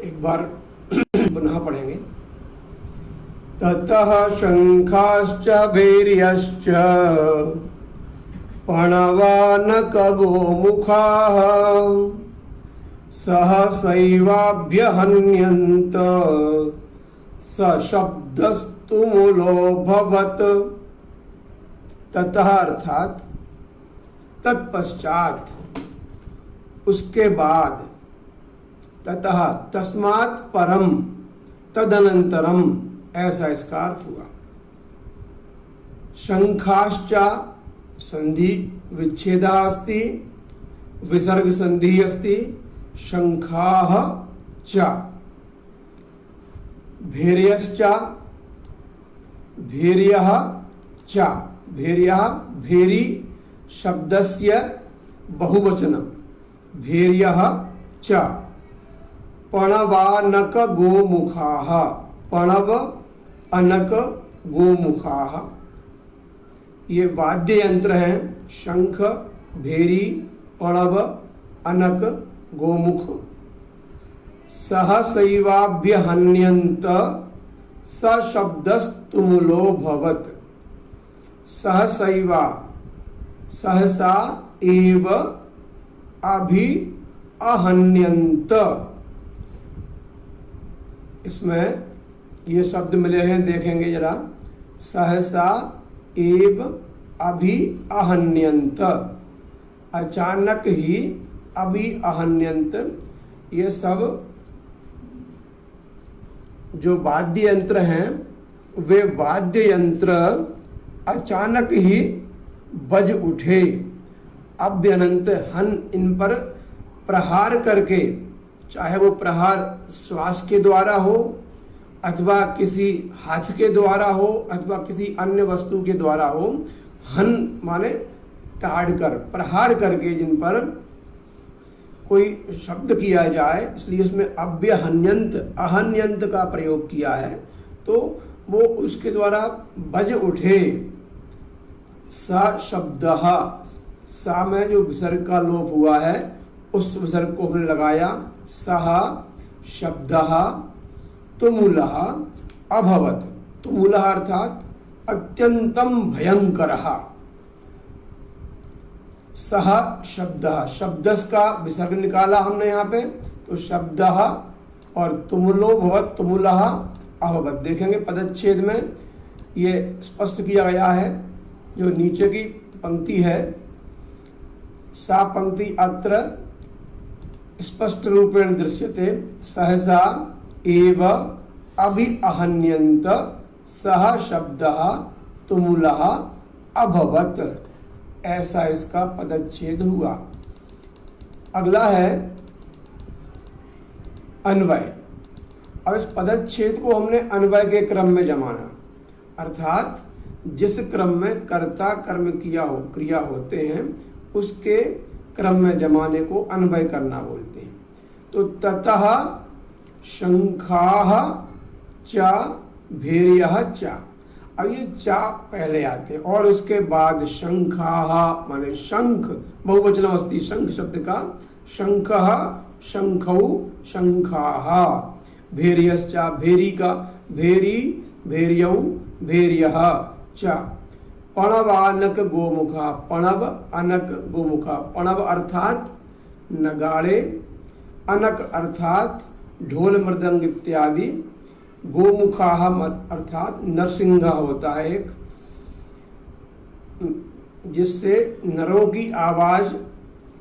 एक बार पुनः पढ़ेंगे। ततः शंखाश्च भैर्यश्च प्रणवानक गोमुखाः सहसैवाभ्यहन्यन्त सशब्दस्तुमुलोऽभवत्। ततः अर्थात तत्पश्चात, उसके बाद, ततः तस्मात् परम, तदनंतरम, ऐसा इसका अर्थ हुआ। शंखाश्चा संधि विच्छेदा अस्ति, विसर्ग संधि अस्ति, शंखाः च। भैर्यश्चा, भैर्यः च, भैर्यः भैरी शब्दस्य बहुवचनम, भैर्यः च। प्रणवानक गोमुखाः, प्रणव अनक गोमुखाः, ये वाद्य यंत्र हैं। शंख, भैरी, प्रणव, अनक, गोमुख। सहसैवाभ्यहन्यन्त सशब्दस्तुमुलो भवत्। सहसैवा, सहसा एव अभि अहन्यन्त, इसमें ये शब्द मिले हैं, देखेंगे जरा। सहसा एव अभि अहन्यन्त, अचानक ही, अभि अहन्यन्त, ये सब जो वाद्य यंत्र हैं वे वाद्य यंत्र अचानक ही बज उठे। अभ्यनंत, हन, इन पर प्रहार करके, चाहे वो प्रहार श्वास के द्वारा हो अथवा किसी हाथ के द्वारा हो अथवा किसी अन्य वस्तु के द्वारा हो। हन माने ताड़ कर, प्रहार करके जिन पर कोई शब्द किया जाए, इसलिए उसमें अभ्यहन्यंत, अहन्यंत का प्रयोग किया है, तो वो उसके द्वारा बज उठे। सा शब्दः, सा में जो विसर्ग का लोप हुआ है उस विसर्ग को हमने लगाया। सह शब्दः तुमुलः अभवत्। तुमुलः अर्थात अत्यंतम भयंकरः। सह शब्दः, शब्दस का विसर्ग निकाला हमने यहाँ पे, तो शब्दः और तुमुलो भवत्, तुमुलः अभवत्। देखेंगे पदच्छेद में ये स्पष्ट किया गया है। जो नीचे की पंक्ति है, सा पंक्ति अत्र स्पष्ट रूपेण दृश्यते। सहसा एव अभि अहन्यन्त सह शब्दः तुमुलः अभवत्, ऐसा इसका पदच्छेद हुआ। अगला है अन्वय। अब इस पदच्छेद को हमने अन्वय के क्रम में जमाना, अर्थात जिस क्रम में कर्ता कर्म क्रिया होते हैं उसके क्रम में जमाने को अन्वय करना बोलते हैं। तो ततः शंखाः च भैर्यः च, अब ये चा पहले आते हैं और उसके बाद शंखाः माने शंख, बहुवचनम अस्ति शंख शब्द का। शंखः शंखौ शंखाः, भैर्यश्च भैरी का भैरी भैर्यौ भैर्यः च। प्रणवानक गोमुखा, प्रणव अनक गोमुखा। प्रणव अर्थात नगाड़े, अनक अर्थात ढोल मृदंग इत्यादि, गोमुखाः अर्थात नरसिंगा होता है एक, जिससे नरों की आवाज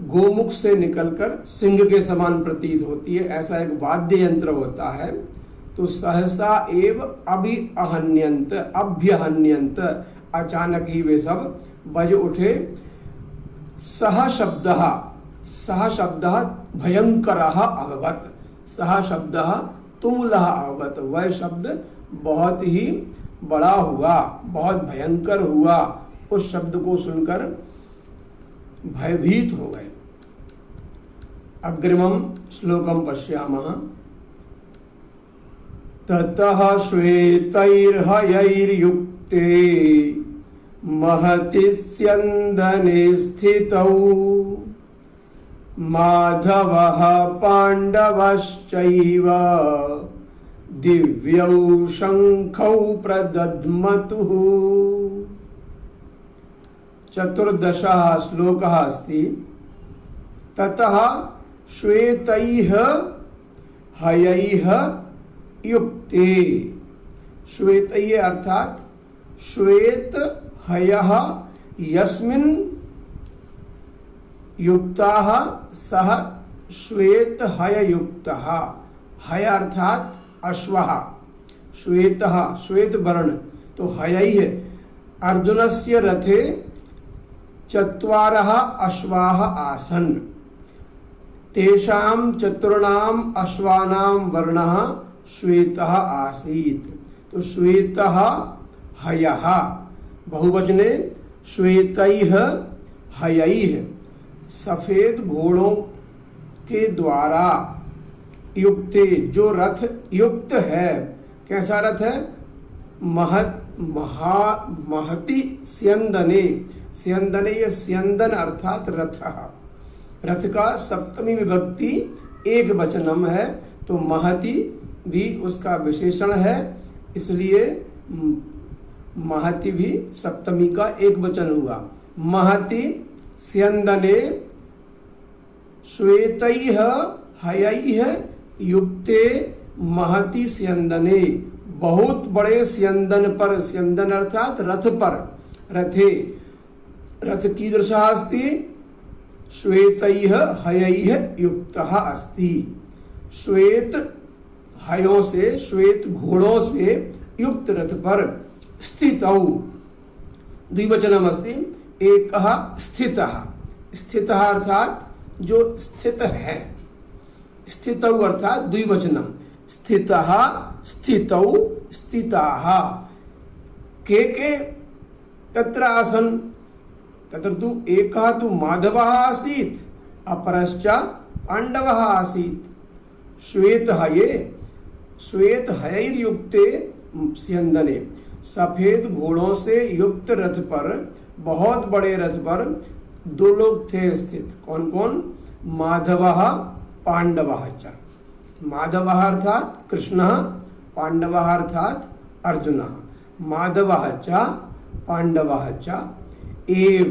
गोमुख से निकलकर सिंह के समान प्रतीत होती है, ऐसा एक वाद्य यंत्र होता है। तो सहसा एव अभि अहन्यंत, अभ्यहन्यंत, अचानक ही वे सब बज उठे। सह शब्दः, सह शब्दः भयंकरः अभवत्, सह शब्दः तुमुलः अभवत्, वह शब्द बहुत ही बड़ा हुआ, बहुत भयंकर हुआ। उस शब्द को सुनकर भयभीत हो गए। अग्रिमं श्लोकं पश्यामः। ततः श्वेतैर्हयैर्युक्ते महति स्यन्दने स्थितौ माधवः पाण्डवश्चैव दिव्यौ शङ्खौ प्रदध्मतुः। चतुर्दशः श्लोकः अस्ति। ततः श्वेतैः हयैः युक्ते। श्वेतैः अर्थात श्वेत हयः यस्मिन् युक्ताः सः श्वेत हय युक्तः। हय अर्थात अश्वः, श्वेतः श्वेत वर्ण, तो हयैः अर्जुनस्य रथे चत्वारः अश्वाः आसन्। तेषां चतुर्णाम् अश्वानां वर्णः श्वेतः आसीत्। तो श्वेतः हयः, बहुवचने श्वेतैः हयैः, सफेद घोड़ों के द्वारा युक्ते, जो रथ युक्त है। कैसा रथ है? महति स्यंदने। स्यंदने, ये स्यंदन अर्थात रथ। रथ का सप्तमी विभक्ति एक वचनम है, तो महति भी उसका विशेषण है, इसलिए महति भी सप्तमी का एक वचन हुआ। महति स्यंदने श्वेतैः हयैः युक्ते महति स्यंदने। बहुत बड़े स्यंदन पर, स्यंदन अर्थात रथ पर, रथे, रथ कीदृशः अस्ति? श्वेतैः हयैः युक्तः अस्ति। श्वेत हयों से, श्वेत घोड़ों से युक्त रथ पर स्थितौ, द्विवचनम अस्ति। एकः स्थितः। स्थितः अर्थात जो स्थित है। स्थितौ अर्थात द्विवचनम। स्थितः स्थितौ स्थिताः। के तत्र आसन्? तत्र तु एकः तु माधवः आसीत्, अपरश्च पाण्डवः आसीत्। श्वेतहये, श्वेतहयैर्युक्ते स्यंदने, सफेद घोड़ों से युक्त रथ पर, बहुत बड़े रथ पर दो लोग थे स्थित। कौन कौन? माधवः पांडवः च। माधवः अर्थात कृष्णः, पांडवः अर्थात अर्जुनः। माधवः च पांडवः च एव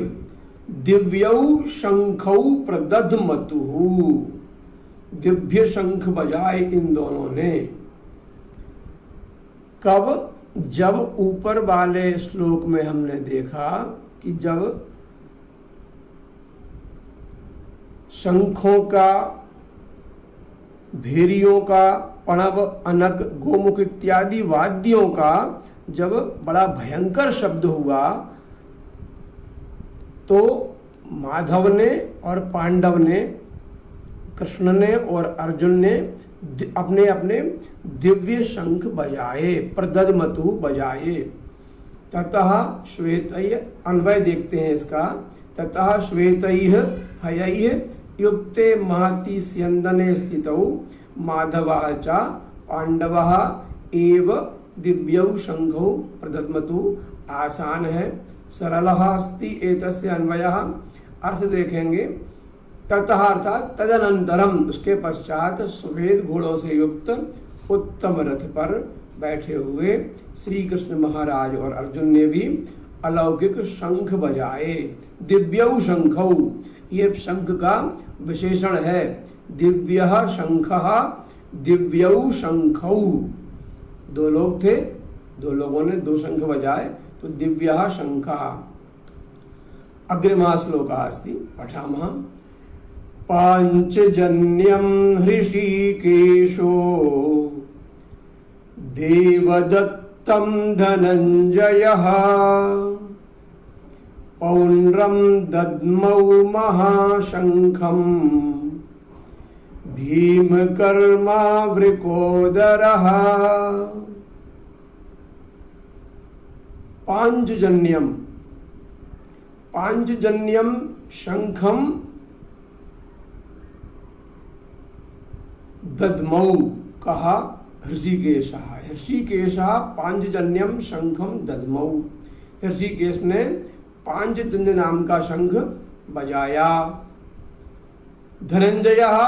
दिव्यौ शंखौ प्रदध्मतुः। दिव्य शंख बजाए इन दोनों ने। कब? जब ऊपर वाले श्लोक में हमने देखा कि जब शंखों का, भेरियों का, पणव, अनक, गोमुख इत्यादि वाद्यों का जब बड़ा भयंकर शब्द हुआ, तो माधव ने और पांडव ने, कृष्ण ने और अर्जुन ने अपने अपने दिव्य शंख बजाए, प्रदध्मतु बजाए। ततः श्वेतैः, अन्वय देखते हैं इसका। ततः श्वेतैः हयैः युक्ते महति स्यंदने स्थितौ माधवः च पांडवः एव दिव्यौ शंखौ प्रदध्मतु। आसान है, सरलः अस्ति एतस्य अन्वयः। अर्थ देखेंगे। ततः अर्थात तदनंतरम, उसके पश्चात सफेद घोड़ों से युक्त उत्तम रथ पर बैठे हुए श्री कृष्ण महाराज और अर्जुन ने भी अलौकिक शंख बजाए। दिव्यौ शंखौ, ये शंख का विशेषण है। दिव्यः शंखः दिव्यौ शंखौ। दो लोग थे, दो लोगों ने दो शंख बजाए, तो दिव्यः शंखः। अग्रिमः श्लोकः अस्ति, पठामः। पांचजन्यं हृषीकेशो देवदत्तं धनञ्जयः पौण्ड्रं दद्मौ महाशंखं भीमकर्मा वृकोदरः। पांचजन्यम, पांचजन्यम शंखम दद्मौ कहा ऋषिकेशः। ऋषिकेशः पांचजन्यम शंखम दद्मौ। ऋषिकेश ने पांचजन्य नाम का शंख बजाया। धनंजयः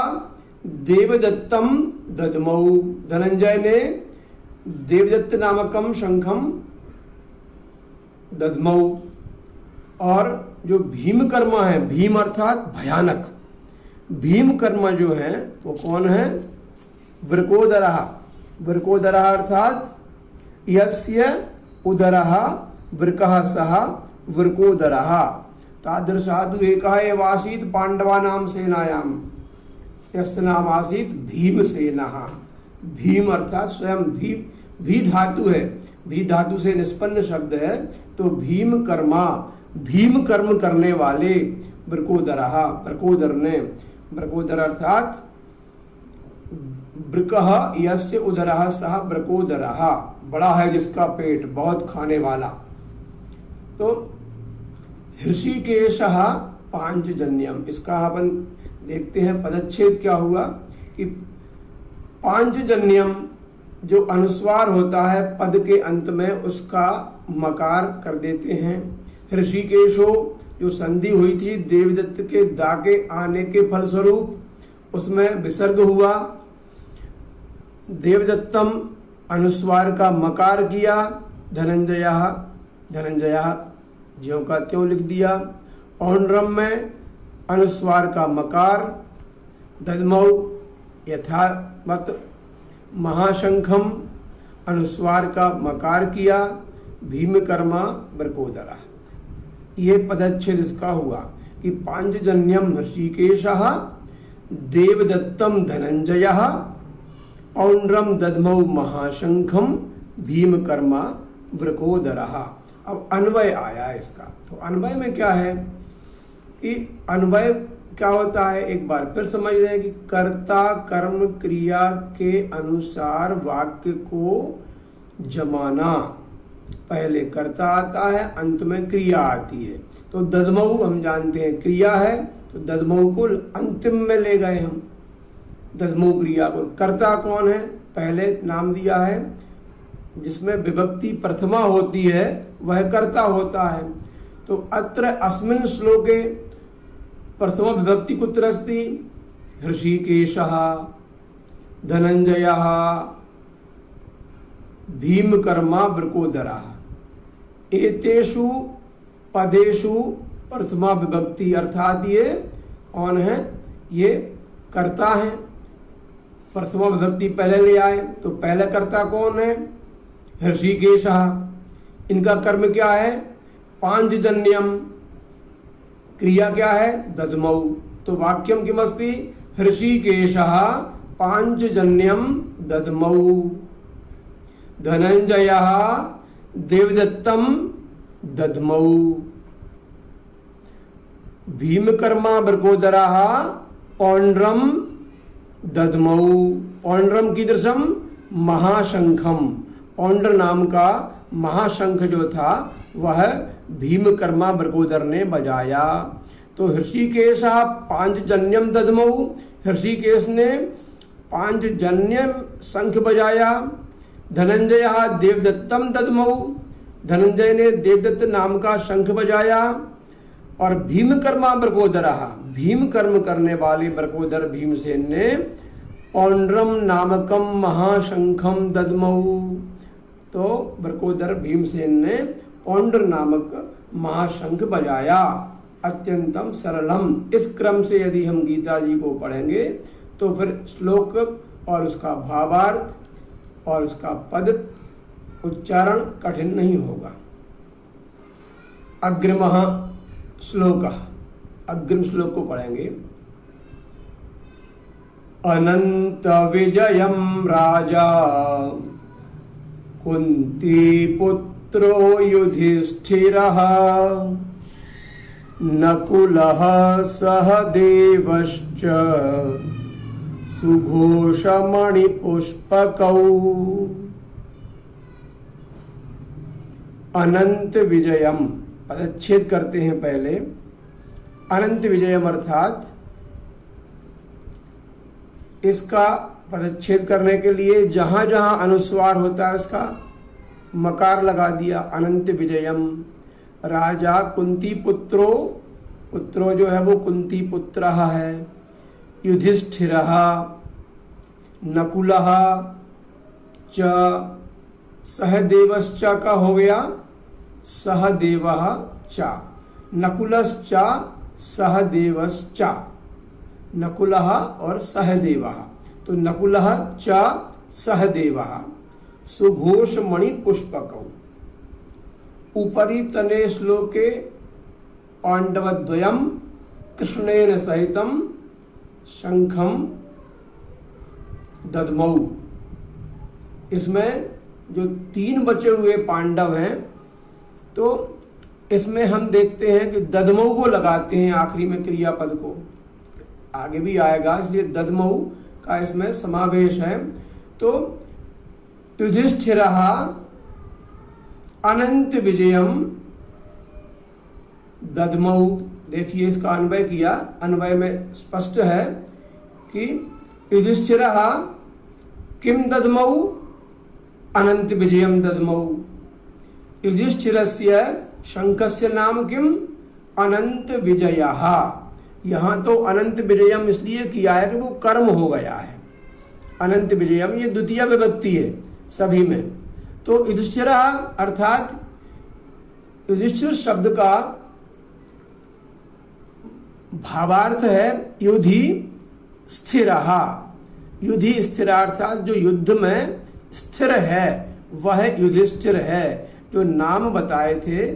देवदत्तं दद्मौ, धनंजय ने देवदत्त नामकम शंखम दद्मौ। और जो भीमकर्मा है, भीम अर्थात भयानक, भीमकर्मा जो है वो कौन है? वृकोदरः, वृकोदरः अर्थात यस्य उदरः वृकः सः वृकोदरः। तादृशादु एकः एव आसीत् पांडवानां सेनायां यस्य नाम आसीत् भीमसेनः। भीम अर्थात स्वयं भी धातु है, भी धातु से निष्पन्न शब्द है, तो भीम कर्मा, भीम कर्म करने वाले वृकोदरः, वृकोदर ने, वृकोदर अर्थात वृकः यस्य उदरः सः वृकोदरः, बड़ा है जिसका पेट, बहुत खाने वाला। तो ऋषिकेशः पांचजन्यम, इसका अपन देखते हैं पदच्छेद क्या हुआ कि पांचजन्यम जो अनुस्वार होता है पद के अंत में उसका मकार कर देते हैं। ऋषिकेशो जो संधि हुई थी देवदत्त के दा के आने के फलस्वरूप उसमें विसर्ग हुआ। देवदत्तम अनुस्वार का मकार किया, धनंजयः, धनंजयः ज्यों का त्यों लिख दिया। पौंड्रम में अनुस्वार का मकार, दद्मौ यथावत। महाशंखम अनुस्वार का मकार किया, भीमकर्मा वृकोदरः। ये पदच्छेद इसका हुआ कि पांचजन्यम ऋषिकेशः देवदत्तम धनंजयः पौंड्रम दद्मौ महाशंखम भीमकर्मा वृकोदरः। अब अन्वय आया इसका, तो अन्वय में क्या है कि अन्वय क्या होता है, एक बार फिर समझ रहे हैं कि कर्ता कर्म क्रिया के अनुसार वाक्य को जमाना। पहले कर्ता आता है, अंत में क्रिया आती है। तो दद्मौ हम जानते हैं क्रिया है, तो दद्मौ को अंतिम में ले गए हम, दद्मौ क्रिया को। कर्ता कौन है? पहले नाम दिया है, जिसमें विभक्ति प्रथमा होती है वह कर्ता होता है। तो अत्र अस्मिन् श्लोके प्रथमा विभक्ति कुत्र अस्ति? ऋषिकेशः धनंजयः भीमकर्मा वृकोदरः। एतेषु पदेषु प्रथमा विभक्ति अर्थात ये कौन है? ये कर्ता है। प्रथमा विभक्ति पहले ले आए, तो पहले कर्ता कौन है? ऋषिकेशः। इनका कर्म क्या है? पांचजन्यम। क्रिया क्या है? दद्मौ। तो वाक्यम किमस्ति? ऋषिकेशः पांचजन्यम दद्मौ। धनंजयः देवदत्तम दद्मौ। भीमकर्मा वृकोदरः पौंड्रम दद्मौ। पौंड्रम कीदृशम? महाशंखम। पौंड्र नाम का महाशंख जो था वह भीमकर्मा वृकोदर ने बजाया। तो ऋषिकेशः पांचजन्यम दद्मौ, ऋषिकेश ने पांचजन्यम शंख बजाया। धनंजयः देवदत्तम दद्मौ, धनंजय ने देवदत्त नाम का शंख बजाया। और भीमकर्मा वृकोदरः, भीम कर्म करने वाले वृकोदर भीमसेन ने पौंड्रम नामकम महाशंखम दद्मौ। तो वृकोदर भीमसेन ने पौंड्र नामक महाशंख बजाया। अत्यंतम सरलम। इस क्रम से यदि हम गीता जी को पढ़ेंगे तो फिर श्लोक और उसका भावार्थ और उसका पद उच्चारण कठिन नहीं होगा। अग्रिमः श्लोकः, अग्रिम श्लोक को पढ़ेंगे। अनंत विजयम राजा कुंती पुत्रो युधिष्ठिरः नकुलः सहदेवश्च सुघोषमणिपुष्पकौ। अनंत विजयम पदच्छेद करते हैं पहले। अनंत विजयम अर्थात इसका पदच्छेद करने के लिए जहां जहां अनुस्वार होता है उसका मकार लगा दिया। अनंत विजयम। राजा कुंती पुत्रो, पुत्रो जो है वो कुंती पुत्र है। युधिष्ठिरः नकुलः च सहदेवश्च का हो गया सहदेवः च, नकुलश्च सहदेवश्च, नकुलः और सहदेवः, तो नकुलः च सहदेवः सुघोषमणि पुष्पकौ। उपरि तने श्लोके पांडवद्वयम कृष्णेन सहितम शंखम दद्मौ। इसमें जो 3 बचे हुए पांडव हैं, तो इसमें हम देखते हैं कि दद्मौ को लगाते हैं आखिरी में क्रियापद को, आगे भी आएगा, इसलिए दद्मौ का इसमें समावेश है। तो युधिष्ठिरः अनंत विजयम दद्मौ, देखिए इसका अन्वय किया, अन्वय में स्पष्ट है कि युधिष्ठिरः किम दद्मौ अनंत विजयम दद्मौ। युधिष्ठिरस्य शंखस्य नाम किम अनंत विजयः। यहां तो अनंत विजयम इसलिए किया है कि वो कर्म हो गया है, अनंत विजयम ये द्वितीय विभक्ति है सभी में। तो युधिष्ठिरः अर्थात युधिष्ठिर शब्द का भावार्थ है युधि स्थिरः। युधि स्थिर अर्थात जो युद्ध में स्थिर है वह युधिष्ठिर है। जो नाम बताए थे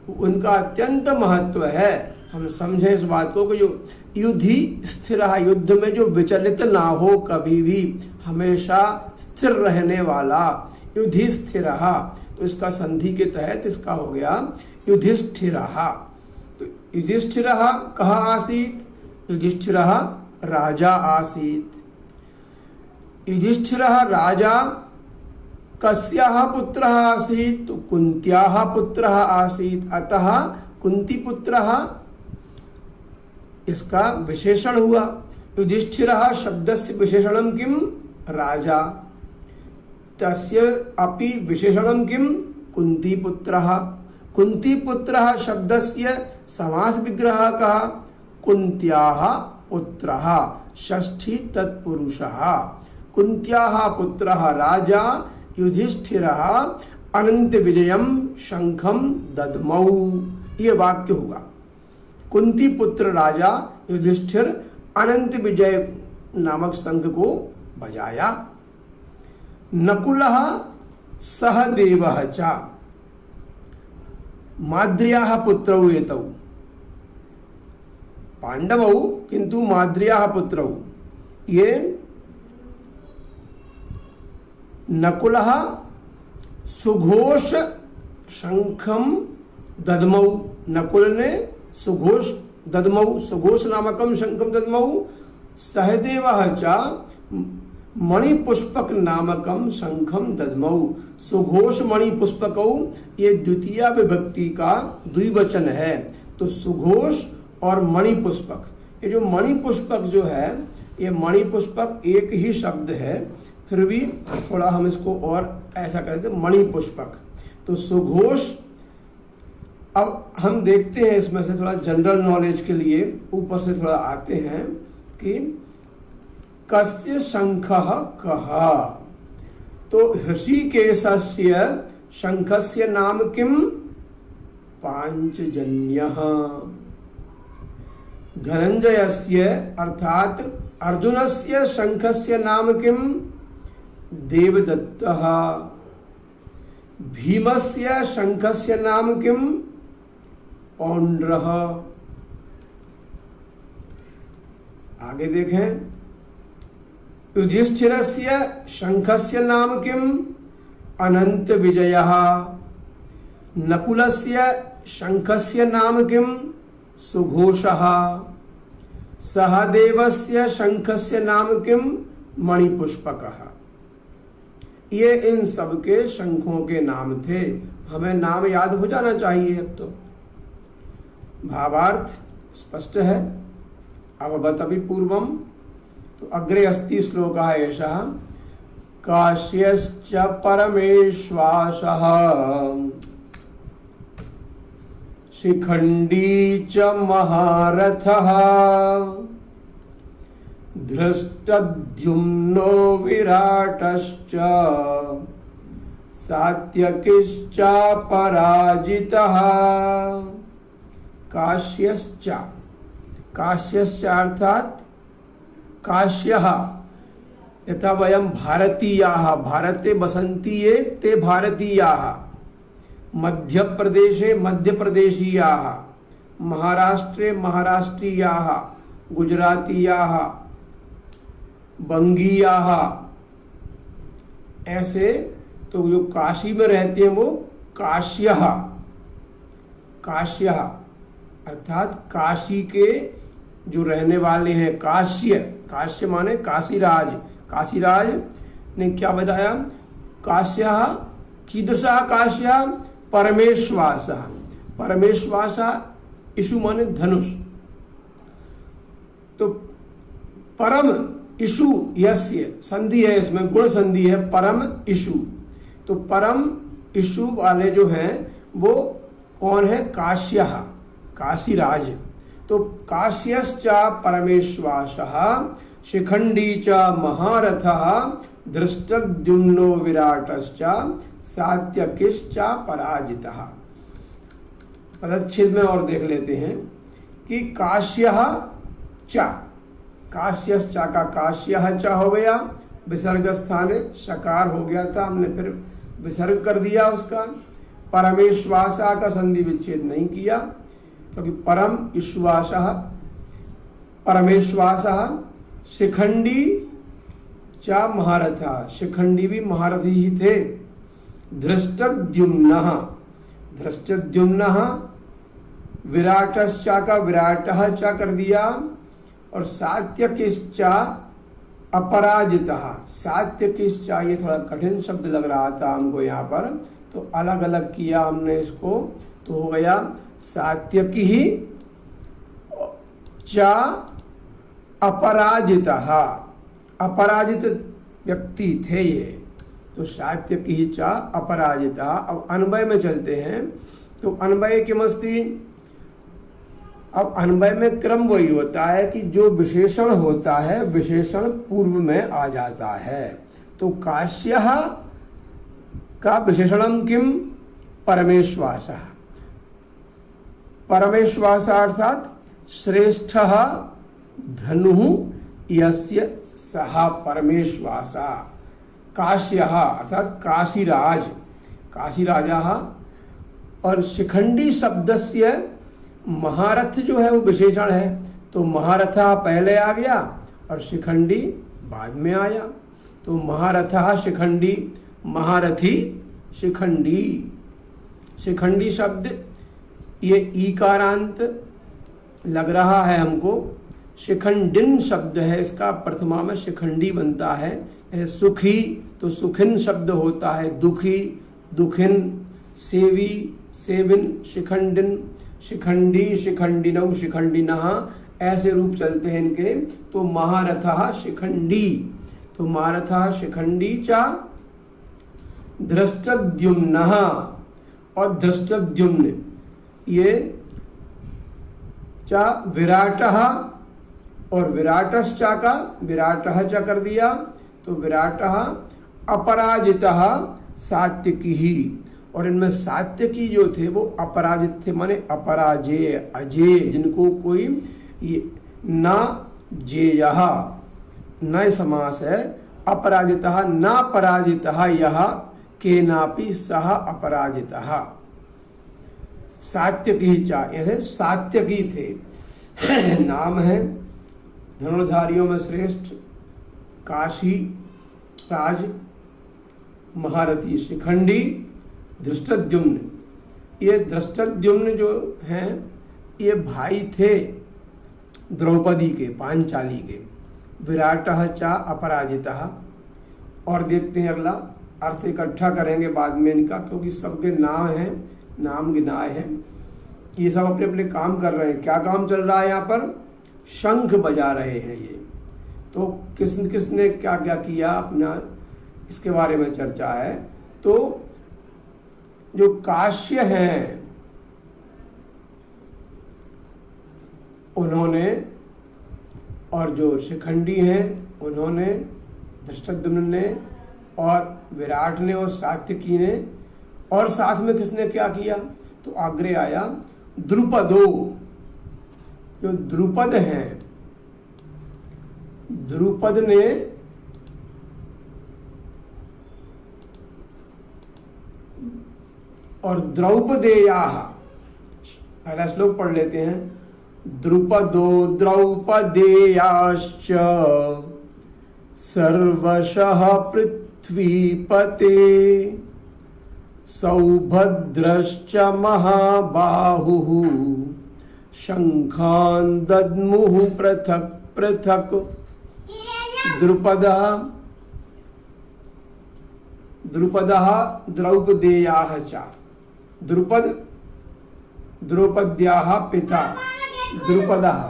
उनका अत्यंत महत्व है, हम समझें इस बात को कि जो युधि स्थिर, युद्ध में जो विचलित ना हो, कभी भी हमेशा स्थिर रहने वाला युधिष्ठिरः। तो इसका संधि के तहत इसका हो गया युधिष्ठिरः। तो युधिष्ठिरः कहाँ आसीत? युधिष्ठिरः राजा आसीत। युधिष्ठिरः राजा कस्याः पुत्रः आसीत? तो कुंत्याः पुत्रः आसीत, अतः कुंती पुत्रः इसका विशेषण हुआ। युधिष्ठिरः शब्दस्य विशेषणं किम? राजा। तस्य अपि विशेषणं किम? कुंती पुत्रः। कुंती पुत्रः शब्दस्य समास विग्रह कः? कुंत्याः पुत्रः, षष्ठी तत्पुरुषः। कुंत्याः पुत्रः राजा युधिष्ठिरः अनंत विजयम शंखम दद्मौ, ये वाक्य होगा। कुंती पुत्र राजा युधिष्ठिर अनंत विजय नामक शंख को बजाया। नकुलः सहदेवः च माद्र्याः पुत्रौ एतौ, पांडवौ किंतु माद्र्याः पुत्रौ। ये नकुलः सुघोष शंखम दद्मौ, नकुल ने सुघोष दद्मौ, सुघोष नामकम शंखम दद्मौ। सहदेवः च मणिपुष्पक नामकम शंखम दद्मौ। सुघोष मणिपुष्पकौ ये द्वितीय विभक्ति का द्विवचन है। तो सुघोष और मणिपुष्पक, ये जो मणिपुष्पक जो है, ये मणिपुष्पक एक ही शब्द है, फिर भी थोड़ा हम इसको और ऐसा करते मणिपुष्पक। तो सुघोष, अब हम देखते हैं इसमें से थोड़ा जनरल नॉलेज के लिए ऊपर से थोड़ा आते हैं कि कस्य शंखः कः। तो ऋषिकेशस्य शंखस्य नाम किम? पांचजन्यः। धनंजयस्य अर्थात अर्जुनस्य शंखस्य नाम किम? देवदत्तः। भीमस्य शंखस्य नाम किम? पौंड्रः। आगे देखें, युधिष्ठिरस्य शंखस्य नाम किम? अनंत विजयः। नकुलस्य शंखस्य नाम किम? सुघोषः। सहदेवस्य शंखस्य नाम किम? मणिपुष्पकः। ये इन सबके शंखों के नाम थे। हमें नाम याद हो जाना चाहिए। अब तो भावार्थ स्पष्ट है। अवगत अभी पूर्वम। तो अग्रे अस्ति श्लोकः एषः। काश्यश्च परमेश्वासः शिखंडी च महारथः धृष्टद्युम्नो विराटश्च सात्यकिश्च पराजितः। काश्यश्च, काश्यश्च अर्थात काश्यः यथा वयं भारतीयाः भारते बसन्ति ये ते भारतीयाः, मध्य प्रदेशे मध्यप्रदेशीयाः, महाराष्ट्रे महाराष्ट्रीयाः, गुजरातीयाः, बंगीयाः, ऐसे तो जो काशी में रहते हैं वो काश्यः, काश्यः अर्थात काशी के जो रहने वाले हैं। काश्य, काश्य माने काशीराज, काशीराज ने क्या बताया? काश्यः कीदृशः काश्यः? परमेश्वासः, परमेश्वासः इषु माने धनुष। तो परम इषु यस्य संधि है, इसमें गुण संधि है, परम इषु। तो परम इषु वाले जो हैं वो कौन है? काश्यः, काशीराज। तो काश्यश्च परमेश्वासः शिखंडी च महारथः धृष्टद्युम्नो विराटश्च सात्यकिश्च पराजितः। पदच्छेद में और देख लेते हैं कि काश्यः च, काश्यश्च का काश्यः च हो गया, विसर्ग स्थाने सकार हो गया था, हमने फिर विसर्ग कर दिया उसका। परमेश्वासा का संधि विच्छेद नहीं किया क्योंकि परम ईश्वासः परमेश्वासः शिखंडी च महारथः, शिखंडी भी महारथी ही थे। धृष्टद्युम्नः, धृष्टद्युम्नः विराटश्च का विराटः च कर दिया और सात्यकिश्च अपराजितः। सात्यकिश्च ये थोड़ा कठिन शब्द लग रहा था हमको यहाँ पर, तो अलग अलग किया हमने इसको, तो हो गया सात्यकी च अपराजितः। अपराजित व्यक्ति थे ये, तो सात्यकी च अपराजितः। अब अन्वय में चलते हैं, तो अन्वय किमस्ति? अब अन्वय में क्रम वही होता है कि जो विशेषण होता है विशेषण पूर्व में आ जाता है। तो काश्यः का विशेषणम किम? परमेश्वासः। परमेश्वासः अर्थात श्रेष्ठः धनुः यस्य सः परमेश्वासः। काश्यः अर्थात काशीराज, काशीराजः। और शिखंडी शब्दस्य महारथ जो है वो विशेषण है, तो महारथः पहले आ गया और शिखंडी बाद में आया। तो महारथः शिखंडी, महारथी शिखंडी। शिखंडी शब्द ये ईकारांत लग रहा है हमको, शिखंडिन शब्द है इसका, प्रथमा में शिखंडी बनता है। सुखी तो सुखिन शब्द होता है, दुखी दुखिन, सेवी सेविन, शिखंडिन शिखंडी, शिखंडिनौ शिखंडिनः, ऐसे रूप चलते हैं इनके। तो महारथः शिखंडी, तो महारथः शिखंडी च धृष्टद्युम्नः, और धृष्टद्युम्न ये च विराटः, और विराटश्च का विराटः च कर दिया, तो विराटः अपराजितः सात्यकी। और इनमें सात्यकी जो थे वो अपराजित थे, माने अपराजेय, अजेय, जिनको कोई ये न जेयः, न समास है। अपराजितः न पराजितः यः केनापि सः अपराजितः। सात्यकी च, ऐसे सात्यकी थे नाम है धनुर्धारियों में श्रेष्ठ, काशी राज, महारथी शिखंडी, धृष्टद्युम्न। ये धृष्टद्युम्न जो हैं ये भाई थे द्रौपदी के, पांचाली के। विराटः च अपराजितः। और देखते हैं अगला अर्थ, इकट्ठा करेंगे बाद में इनका, क्योंकि सबके नाम हैं, नाम गिनाए हैं। ये सब अपने अपने काम कर रहे हैं। क्या काम चल रहा है यहाँ पर? शंख बजा रहे हैं ये। तो किसने क्या क्या किया अपना, इसके बारे में चर्चा है। तो जो काश्य हैं उन्होंने और जो शिखंडी हैं उन्होंने, धृष्टद्युम्न ने और विराट ने और सात्यकी ने, और साथ में किसने क्या किया, तो आग्रे आया द्रुपदो। जो द्रुपद हैं, द्रुपद ने और द्रौपदेयाः, पहला श्लोक पढ़ लेते हैं। द्रुपदो द्रौपदेयाश्च सर्वशः पृथ्वीपते सौभद्रश्च महाबाहुः शंखान् दद्मुः पृथक् पृथक्। द्रुपदः द्रौपदेयाः च, द्रुपद द्रौपद्याः पिता द्रुपदः,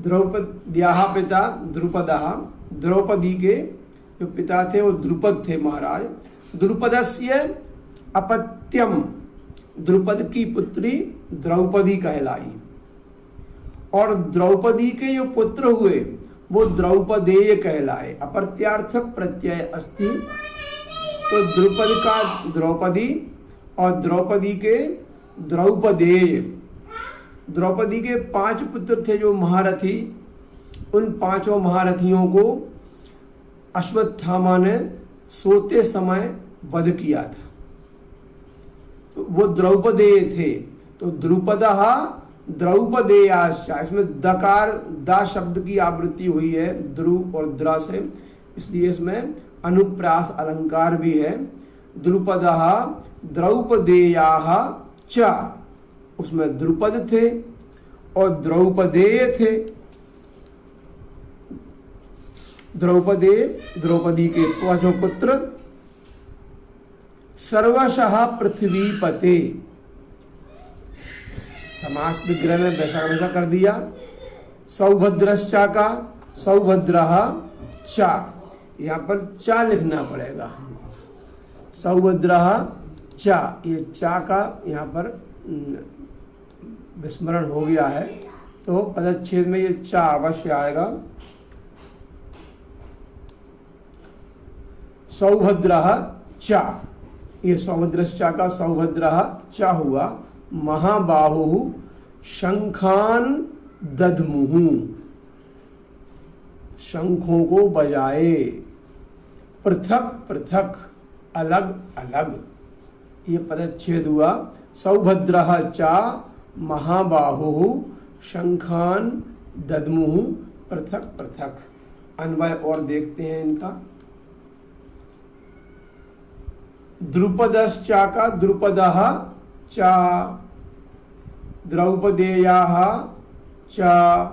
द्रौपद्याः पिता द्रुपदः, द्रौपदी के जो पिता थे वो द्रुपद थे महाराज। द्रुपदस्य अपत्यम, द्रुपद की पुत्री द्रौपदी कहलाई, और द्रौपदी के जो पुत्र हुए वो द्रौपदेय कहलाए। अपत्यार्थक प्रत्यय अस्ति, तो द्रुपद का द्रौपदी और द्रौपदी के द्रौपदेय। द्रौपदी के 5 पुत्र थे जो महारथी, उन 5 महारथियों को अश्वत्थामा ने सोते समय वध किया था, तो वो द्रौपदेय थे। तो द्रुपदः द्रौपदेयाश्च, इसमें दकार दा शब्द की आवृत्ति हुई है द्रु और द्र से, इसलिए इसमें अनुप्रास अलंकार भी है। द्रुपदः द्रौपदेयाः च, उसमें द्रुपद थे और द्रौपदेय थे। द्रौपदेय द्रौपदी के 5 पुत्र। सर्वशः पृथ्वीपते, समास विग्रह में वैसा वैसा कर दिया। सौभद्रश्चा का सौभद्रः च, यहाँ पर चा लिखना पड़ेगा। सौभद्रः चा, ये चा का यहाँ पर विस्मरण हो गया है, तो पदच्छेद में ये चा अवश्य आएगा। सौभद्रः चा, ये सौभद्रश्चा का सौभद्रः चा हुआ। महाबाहुः शंखान दद्मुः, शंखों को बजाए। पृथक पृथक, अलग अलग, ये पदच्छेद हुआ। सौभद्रः चा महाबाहुः शंखान दद्मुः पृथक पृथक। अन्वय और देखते हैं इनका। द्रुपदश्चा का द्रुपदः चा, द्रौपदेयाः चा,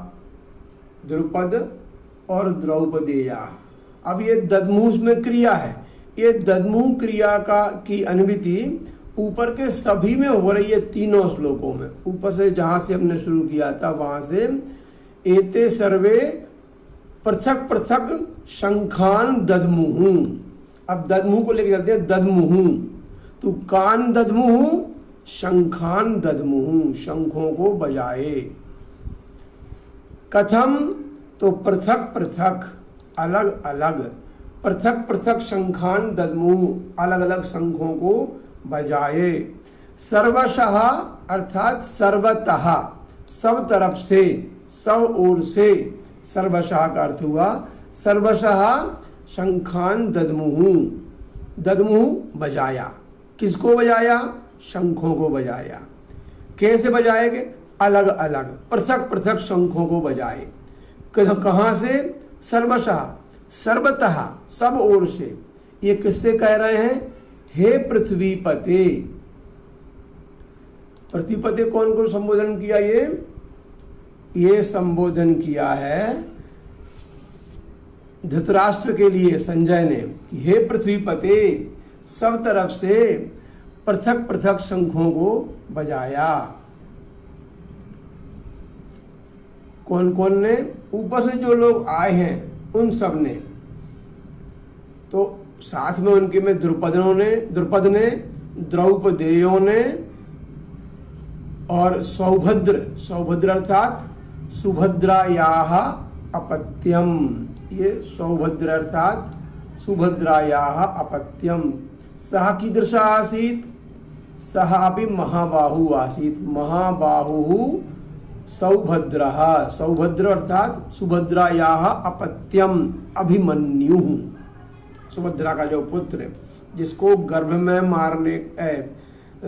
द्रुपद और द्रौपदेयाः। अब ये दद्मुः में क्रिया है, ये दद्मुः क्रिया का की अनुवृत्ति ऊपर के सभी में हो रही है, तीनों श्लोकों में। ऊपर से जहां से हमने शुरू किया था वहां से, एते सर्वे पृथक पृथक शंखान दद्मुः। अब दद्मुः को लेकर जाते हैं दद्मुः, तो कान दद्मुः शंखान दद्मुः, शंखों को बजाए। कथम, तो पृथक पृथक, अलग अलग, पृथक पृथक शंखान दद्मुः, अलग अलग शंखों को बजाए। सर्वशः अर्थात सर्वतः, सब तरफ से, सब ओर से। सर्वशः का अर्थ हुआ सर्वशः शंखान दद्मुः, दद्मुः बजाया। किसको बजाया? शंखों को बजाया। कैसे बजाएंगे? अलग अलग, पृथक पृथक शंखों को बजाए। कहां से? सर्वशः, सर्वतः, सब ओर से। ये किससे कह रहे हैं? हे पृथ्वीपते। पृथ्वीपते कौन को संबोधन किया? ये संबोधन किया है धृतराष्ट्र के लिए संजय ने कि हे पृथ्वीपते, सब तरफ से पृथक पृथक शंखों को बजाया। कौन कौन ने? ऊपर से जो लोग आए हैं उन सब ने। तो साथ में उनके में द्रुपद ने, द्रौपदेयों ने और सौभद्र, सौभद्र अर्थात सुभद्रायाः अपत्यम, ये सौभद्र अर्थात सुभद्रायाः अपत्यम। सः कीदृशः आसीत्? सः अपि महाबाहु आसीत्। महाबाहुः सौभद्रः, सौभद्र अर्थात सुभद्रायाः अपत्यम अभिमन्युः। सुभद्रा का जो पुत्र, जिसको गर्भ में मारने,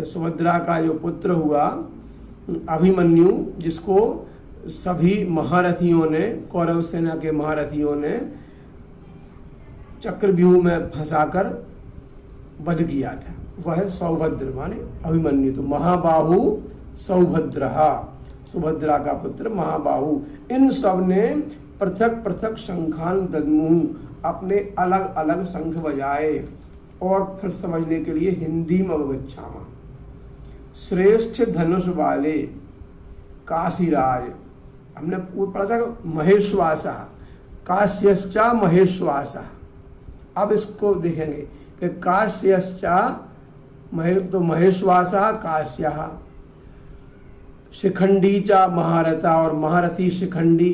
सुभद्रा का जो पुत्र हुआ अभिमन्यु, जिसको सभी महारथियों ने, कौरव सेना के महारथियों ने चक्रव्यूह में फंसाकर वध किया था, वह सौभद्र माने अभिमन्यु। तो महाबाहु सौभद्रः, सुभद्रा का पुत्र महाबाहु। इन सब ने पृथक पृथक शंखान दद्मुः, अपने अलग अलग शंख बजाए। और फिर समझने के लिए हिंदी में अवगच्छामः। श्रेष्ठ धनुष वाले काशीराज, हमने पढ़ा था महेश्वासः, काश्यश्चा महेश्वासः। अब इसको देखेंगे कि काश्यश्चा तो महेश्वासः काश्यः, शिखंडी चा महारथा और महारथी शिखंडी,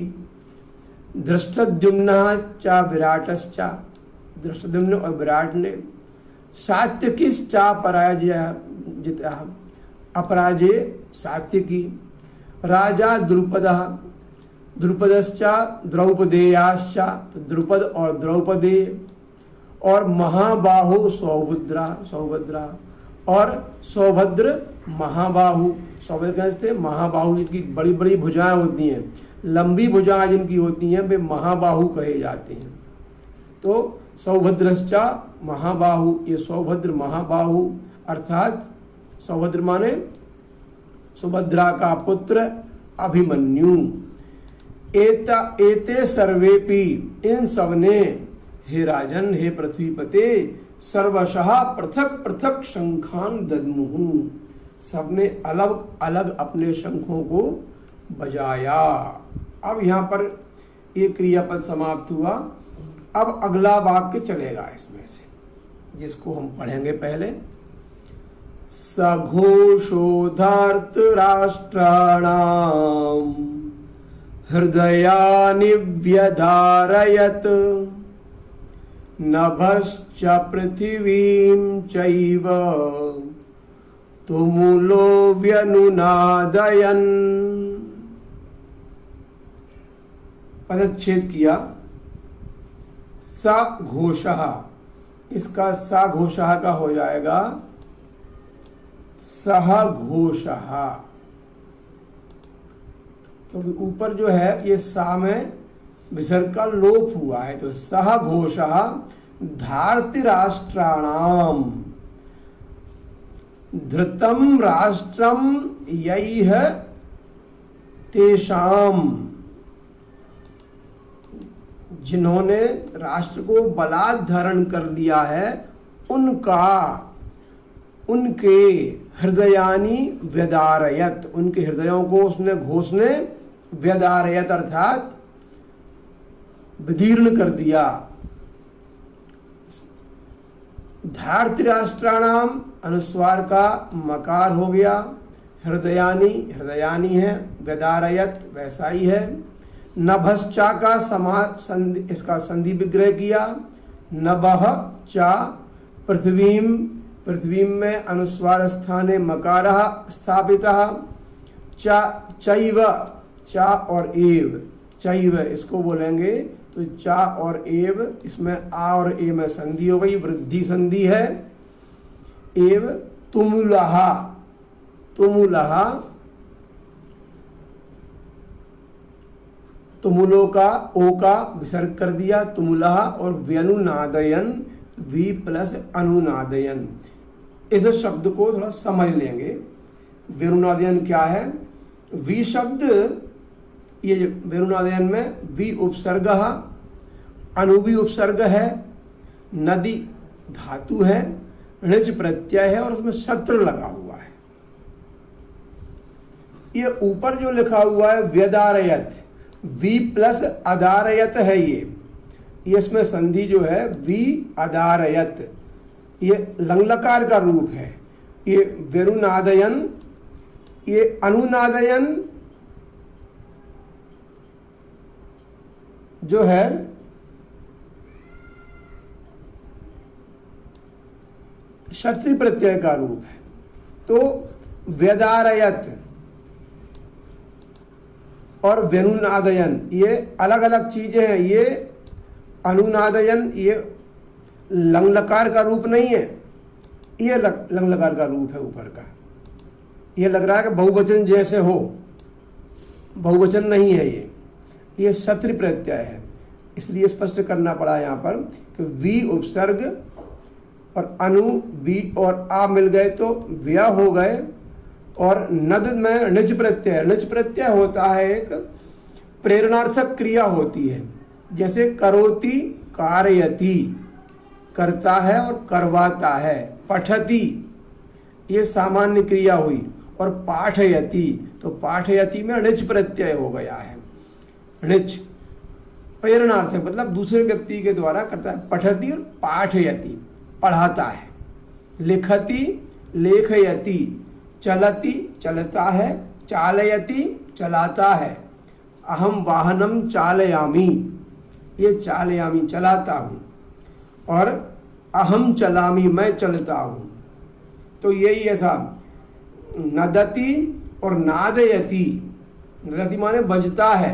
धृष्टद्युम्नः चा विराटश्चा, धृष्टद्युम्न और विराट ने, सात्यकिश्चा पराजयः अपराजय सात्यकी, राजा द्रुपदः, द्रुपदश्चा द्रौपदेयाश्चा, तो द्रुपद और द्रौपदी, और महाबाहु सौभद्रा, सौभद्रा और सौभद्र महाबाहु। सौभद्र थे महाबाहु, जिनकी बड़ी बड़ी भुजाएं होती हैं, लंबी भुजाएं जिनकी होती हैं, वे महाबाहु कहे जाते हैं। तो सौभद्रश्चा महाबाहु, ये सौभद्र महाबाहु अर्थात सौभद्र माने सुभद्रा का पुत्र अभिमन्यु। एते सर्वेपि, इन सबने, हे राजन, हे पृथ्वीपते, सर्वशः पृथक पृथक शंखान दद्मुः, सबने अलग अलग अपने शंखों को बजाया। अब यहाँ पर एक क्रियापद समाप्त हुआ। अब अगला वाक्य चलेगा इसमें से, जिसको हम पढ़ेंगे पहले। सघोषोधार्त राष्ट्राणाम हृदयानि व्यधारयत, नभश्च पृथिवीं चैव तुमुलो व्यनुनादयन्। पदच्छेद किया। स घोषः, इसका स घोषः का हो जाएगा सह घोषः, क्योंकि ऊपर जो है ये सा में विसर्ग का लोप हुआ है। तो सह घोषः धार्ति राष्ट्राणाम, धृतम राष्ट्रम यैह तेषाम, जिन्होंने राष्ट्र को बलात् धारण कर लिया है, उनका, उनके हृदयानि व्यदारयत, उनके हृदयों को उसने घोष ने व्यदारयत अर्थात विदीर्ण कर दिया। धार्ति राष्ट्राणाम अनुस्वार का मकार हो गया, हृदयानि, हृदयानि है, व्यदारयत वैसा ही है। नभश्चा का संधि, इसका संधि विग्रह किया। नभः चा पृथ्वीम, पृथ्वी में अनुस्वार स्थाने मकारः स्थापितः। चा चैव, चा और एव, चैव इसको बोलेंगे तो चा और एव, इसमें आ और ए में संधि हो गई, वृद्धि संधि है। एव तुमुलः, तुमुलः, तुमुलो का ओ का विसर्ग कर दिया, तुमुलः, और व्यनुनादयन, वी प्लस अनुनादयन। इस शब्द को थोड़ा समझ लेंगे। व्यनुनादयन क्या है? वी शब्द, ये व्यनुनादयन में वी उपसर्ग, अनुवी उपसर्ग है, नदी धातु है, ऋच प्रत्यय है और उसमें शत्र लगा हुआ है। ये ऊपर जो लिखा हुआ है व्यदारयत, वी प्लस अदारयत है। ये इसमें संधि जो है वी अदारयत, ये लंगलकार का रूप है। ये व्यनुनादयन, ये अनुनादयन, जो है क्षत्रिय प्रत्यय का रूप है। तो व्यदारयत और व्यनुनादयन ये अलग अलग चीजें हैं। ये अनुनादयन ये लंग लकार का रूप नहीं है, ये लंग लकार का रूप है ऊपर का। ये लग रहा है कि बहुवचन जैसे हो, बहुवचन नहीं है ये क्षत्रिय प्रत्यय है। इसलिए स्पष्ट करना पड़ा यहाँ पर कि वी उपसर्ग और अनु वी और आ मिल गए तो व्या हो गए। और नद में निज प्रत्यय, निज प्रत्यय होता है एक प्रेरणार्थक क्रिया होती है। जैसे करोति कारयति, करता है और करवाता है। पठति ये सामान्य क्रिया हुई। और पाठयति, तो पाठयति में निज प्रत्यय हो गया है। निज प्रेरणार्थक मतलब दूसरे व्यक्ति के द्वारा करता है। पठति और पाठयति पढ़ाता है। लिखति लेखयति, चलति चलता है, चालयति चलाता है। अहम वाहनम चालयामि, ये चालयामि चलाता हूँ। और अहम चलामि मैं चलता हूँ। तो यही ऐसा नदति और नादयति, नदति माने बजता है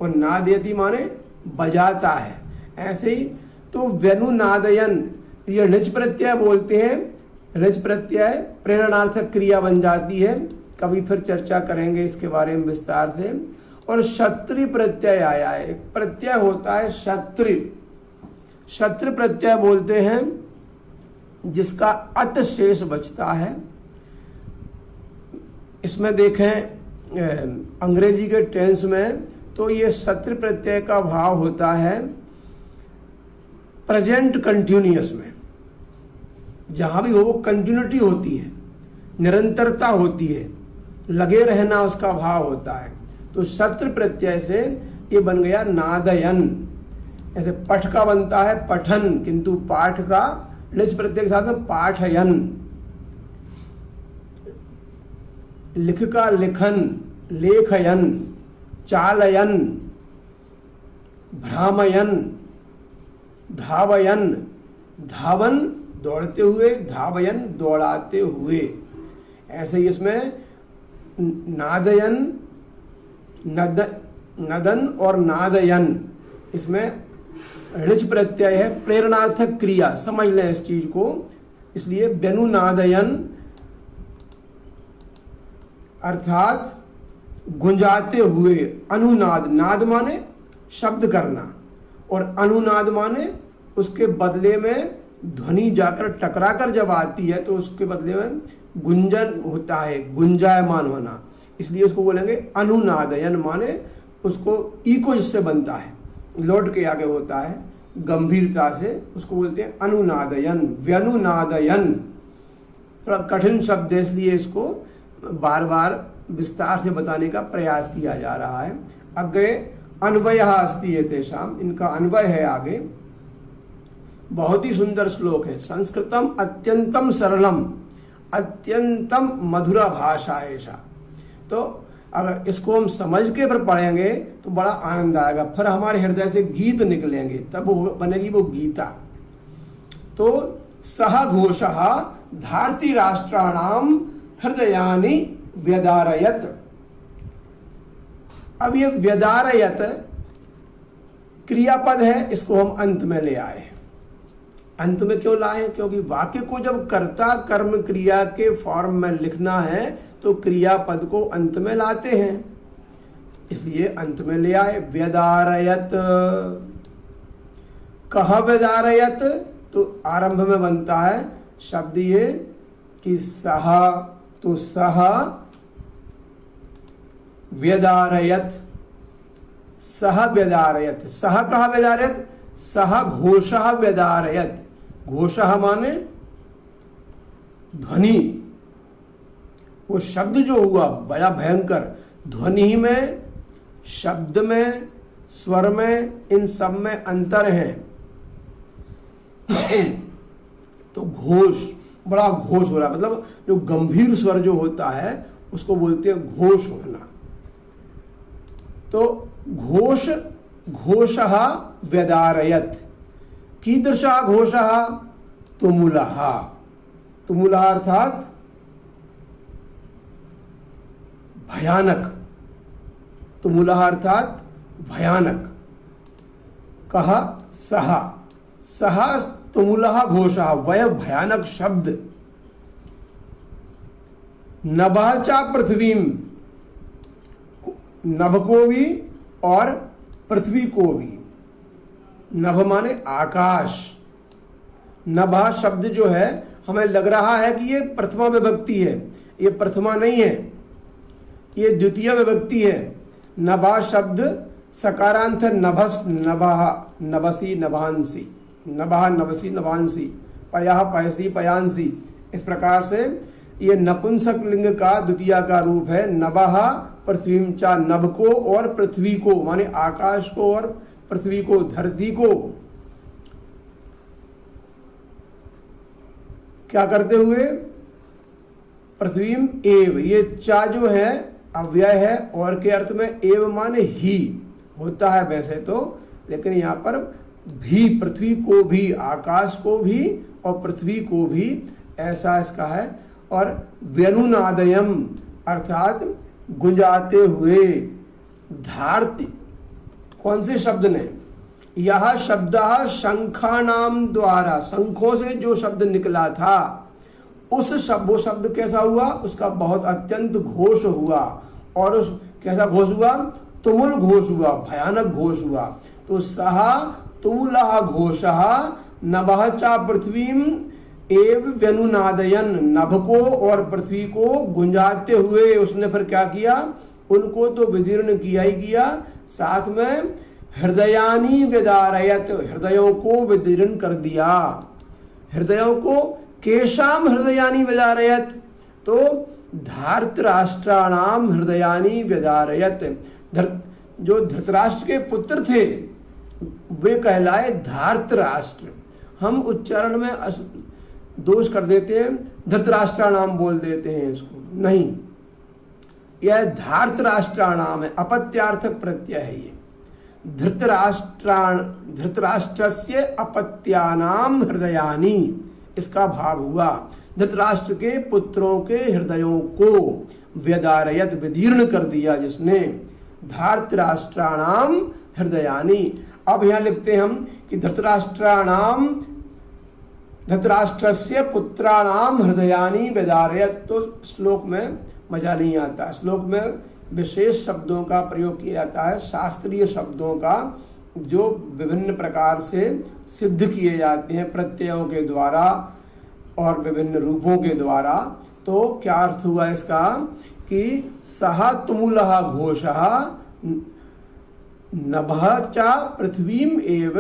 और नादयति माने बजाता है। ऐसे ही तो व्यनुनादयन ये निज प्रत्यय बोलते हैं। निज प्रत्यय प्रेरणार्थक क्रिया बन जाती है। कभी फिर चर्चा करेंगे इसके बारे में विस्तार से। और क्षत्रिय प्रत्यय आया है। एक प्रत्यय होता है क्षत्रिय, क्षत्रिय प्रत्यय बोलते हैं जिसका अत शेष बचता है। इसमें देखें अंग्रेजी के टेंस में तो ये क्षत्रिय प्रत्यय का भाव होता है प्रेजेंट कंटिन्यूअस में। जहां भी हो वो कंटिन्यूटी होती है, निरंतरता होती है, लगे रहना उसका भाव होता है। तो क्षत्रिय प्रत्यय से ये बन गया नादयन। ऐसे पठ का बनता है पठन, किंतु पाठ का निज प्रत्यय के साथ में पाठयन। लिख का लिखन, लेखयन, चालयन, भ्रामयन, धावयन, धावन दौड़ते हुए, धावयन दौड़ाते हुए। ऐसे ही इसमें नादयन, नदन और नादयन, इसमें ऋच प्रत्यय है, प्रेरणार्थक क्रिया। समझ लें इस चीज को। इसलिए व्यनुनादयन अर्थात गुंजाते हुए। अनुनाद, नाद माने शब्द करना और अनुनाद माने उसके बदले में ध्वनि जाकर टकरा कर जब आती है तो उसके बदले में गुंजन होता है, गुंजायमान होना। इसलिए उसको बोलेंगे अनुनादयन, माने उसको इको जिससे बनता है, लौट के आगे होता है गंभीरता से, उसको बोलते हैं अनुनादयन। व्यनुनादयन थोड़ा कठिन शब्द है, इसलिए इसको बार बार विस्तार से बताने का प्रयास किया जा रहा है। अग्रे अन्वयः अस्ति एतेषाम्, इनका अन्वय है आगे। बहुत ही सुंदर श्लोक है। संस्कृतम अत्यंतम सरलम अत्यंतम मधुरा भाषा ऐसा। तो अगर इसको हम समझ के फिर पढ़ेंगे तो बड़ा आनंद आएगा, फिर हमारे हृदय से गीत निकलेंगे, तब वो बनेगी वो गीता। तो सह घोषः धार्ति राष्ट्राणाम हृदयानि व्यदारयत। अब ये व्यदारयत क्रियापद है, इसको हम अंत में ले आए। अंत में क्यों लाए? क्योंकि वाक्य को जब कर्ता कर्म क्रिया के फॉर्म में लिखना है तो क्रियापद को अंत में लाते हैं, इसलिए अंत में ले आए। व्यदारयत, कह व्यदारयत, तो आरंभ में बनता है शब्द ये कि सह, तो सह व्यदारयत, सह व्यदारयत। सह कहा व्यदारयत? सह घोषः व्यदारयत। घोषः माने ध्वनि, वो शब्द जो हुआ बड़ा भयंकर, ध्वनि में, शब्द में, स्वर में, इन सब में अंतर है। तो घोष, बड़ा घोष हो रहा, मतलब जो गंभीर स्वर जो होता है उसको बोलते हैं घोष होना। तो घोष घोषः व्यदारयत्। कीदृशः घोषः? तुमुलः। तुमुलः अर्थात भयानक। तुमुलः अर्थात भयानक। कहा? सह। सह तुमुलः घोषः, वह भयानक शब्द। नभः च पृथ्वीम, नभ को भी और पृथ्वी को भी। नभ माने आकाश। नभः शब्द जो है हमें लग रहा है कि ये प्रथमा विभक्ति है, ये प्रथमा नहीं है, ये द्वितीय विभक्ति है। नभः शब्द सकारांत है। नभस, नभः, नभसी, नभांसी, नभः, नभसी, नभांसी, पयः, पयसी, पयांसी। इस प्रकार से ये नपुंसक लिंग का द्वितीय का रूप है। नभः पृथ्वीम च, नभ को और पृथ्वी को, माने आकाश को और पृथ्वी को, धरती को क्या करते हुए? पृथ्वीम एव। ये चा जो है अव्यय है, और के अर्थ में एव माने ही होता है वैसे तो, लेकिन यहाँ पर भी, पृथ्वी को भी, आकाश को भी और पृथ्वी को भी, ऐसा इसका है। और व्यनुनादयम अर्थात गुंजाते हुए। धारती, कौन से शब्द ने? यह शब्द शंखानाम द्वारा, शंखों से जो शब्द निकला था उस शब्द, वो शब्द कैसा हुआ? उसका बहुत अत्यंत घोष हुआ। और उस कैसा घोष हुआ? तुमुल घोष हुआ, भयानक घोष हुआ। तो सहा तुमुलः घोषः नभः च पृथ्वीम एव व्यनुनादयन। नभ को और पृथ्वी को गुंजाते हुए उसने फिर क्या किया? उनको तो विदीर्ण किया ही किया, साथ में हृदयानी व्यदारयत, हृदयों को विदीर्ण कर दिया। हृदयों को केशाम हृदयानी व्यदारयत? तो धार्तराष्ट्राणाम हृदयानी व्यदारयत। जो धृतराष्ट्र के पुत्र थे वे कहलाए धार्तराष्ट्र। हम उच्चारण में दोष कर देते हैं, धृतराष्ट्राणाम बोल देते हैं इसको, नहीं, यह धार्तराष्ट्राणाम है, अपत्यार्थक प्रत्यय है ये। धृतराष्ट्रस्य अपत्यानाम हृदयानी, इसका भाव हुआ धृतराष्ट्र के पुत्रों के हृदयों को व्यदारयत, विदीर्ण कर दिया जिसने। धार्तराष्ट्राणाम हृदयानी। अब यहां लिखते हम कि धृतराष्ट्राणाम, धृतराष्ट्रस्य पुत्राणाम हृदयानी व्यदारयत। तो श्लोक में मजा नहीं आता। श्लोक में विशेष शब्दों का प्रयोग किया जाता है, शास्त्रीय शब्दों का, जो विभिन्न प्रकार से सिद्ध किए जाते हैं प्रत्ययों के द्वारा और विभिन्न रूपों के द्वारा। तो क्या अर्थ हुआ इसका कि सह तुमुलः घोषः नभः च पृथ्वीम एव